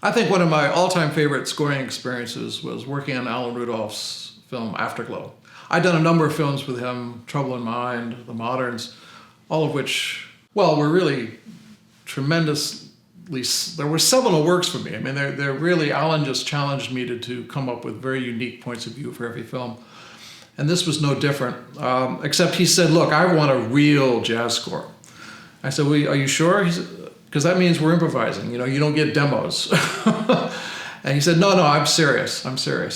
I think one of my all-time favorite scoring experiences was working on Alan Rudolph's film Afterglow. I'd done a number of films with him, Trouble in Mind, The Moderns, all of which, well, were really tremendously, there were seminal works for me. I mean, they're really, Alan just challenged me to come up with very unique points of view for every film. And this was no different, except he said, look, I want a real jazz score. I said, well, are you sure? He said, because that means we're improvising, you know, you don't get demos. And he said, no, I'm serious.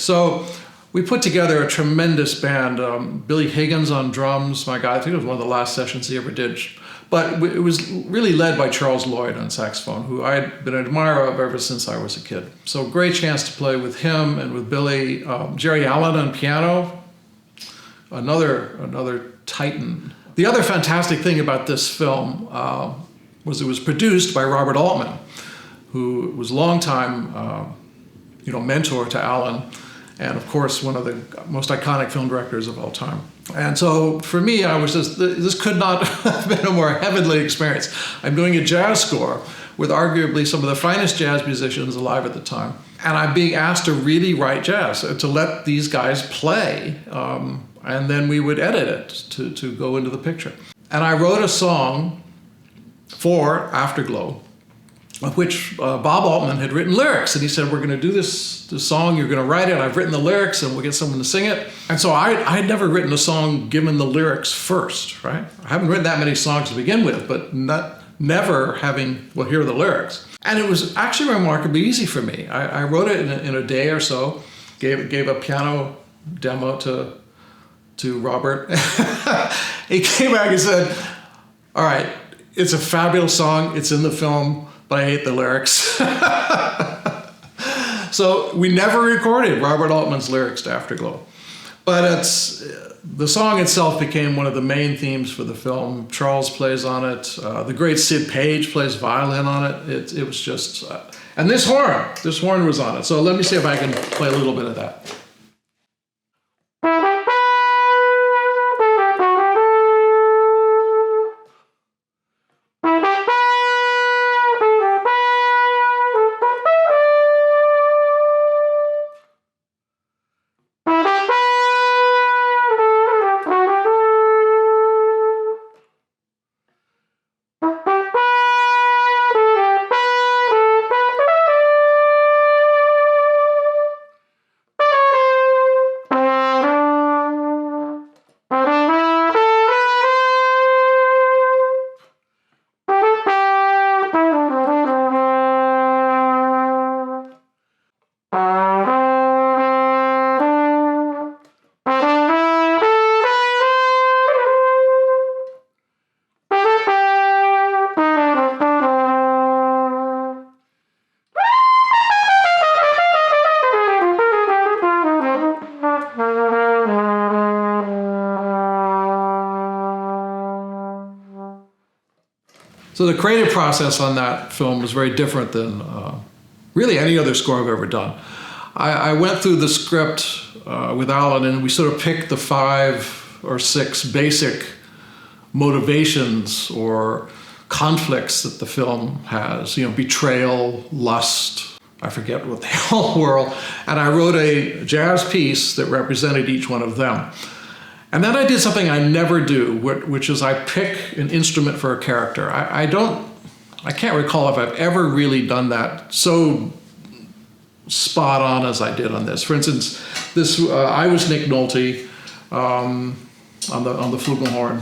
So we put together a tremendous band. Billy Higgins on drums, my guy, I think it was one of the last sessions he ever did. But it was really led by Charles Lloyd on saxophone, who I had been an admirer of ever since I was a kid. So great chance to play with him and with Billy. Jerry Allen on piano, another titan. The other fantastic thing about this film was it was produced by Robert Altman, who was a longtime mentor to Alan, and of course one of the most iconic film directors of all time. And so for me, I was just, this could not have been a more heavenly experience. I'm doing a jazz score with arguably some of the finest jazz musicians alive at the time. And I'm being asked to really write jazz, to let these guys play, and then we would edit it to go into the picture. And I wrote a song for Afterglow, of which Bob Altman had written lyrics. And he said, we're going to do this song, you're going to write it, I've written the lyrics, and we'll get someone to sing it. And so I had never written a song given the lyrics first, right? I haven't written that many songs to begin with, but never having, well, here are the lyrics. And it was actually remarkably easy for me. I wrote it in a day or so, gave a piano demo to Robert. He came back and said, all right, it's a fabulous song, it's in the film, but I hate the lyrics. So we never recorded Robert Altman's lyrics to Afterglow. But the song itself became one of the main themes for the film. Charles plays on it. The great Sid Page plays violin on it. It was just, and this horn was on it. So let me see if I can play a little bit of that. So the creative process on that film was very different than really any other score I've ever done. I went through the script with Alan, and we sort of picked the 5 or 6 basic motivations or conflicts that the film has. You know, betrayal, lust, I forget what they all were. And I wrote a jazz piece that represented each one of them. And then I did something I never do, which is I pick an instrument for a character. I can't recall if I've ever really done that so spot on as I did on this. For instance, I was Nick Nolte on the flugelhorn.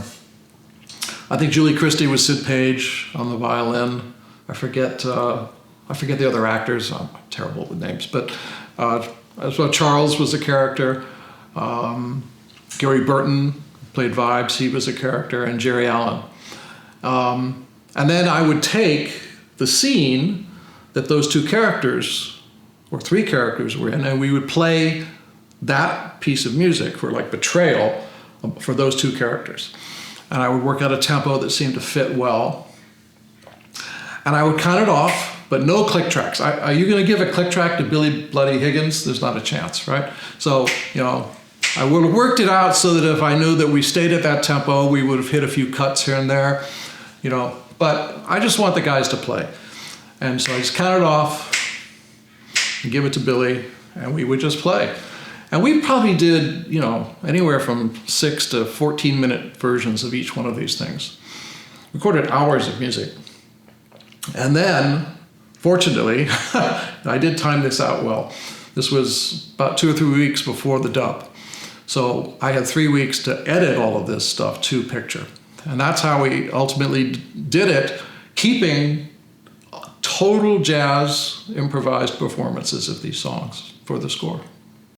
I think Julie Christie was Sid Page on the violin. I forget the other actors. I'm terrible with names, but so Charles was a character. Gary Burton played Vibes, he was a character, and Jerry Allen. And then I would take the scene that those 2 characters, or 3 characters were in, and we would play that piece of music for like Betrayal for those 2 characters. And I would work out a tempo that seemed to fit well. And I would count it off, but no click tracks. Are you gonna give a click track to Billy Bloody Higgins? There's not a chance, right? So, you know, I would have worked it out so that if I knew that we stayed at that tempo, we would have hit a few cuts here and there, you know, but I just want the guys to play. And so I just counted off, give it to Billy, and we would just play. And we probably did, anywhere from 6 to 14-minute versions of each one of these things. Recorded hours of music. And then, fortunately, I did time this out well. This was about 2 or 3 weeks before the dub. So I had 3 weeks to edit all of this stuff to picture. And that's how we ultimately did it, keeping total jazz improvised performances of these songs for the score.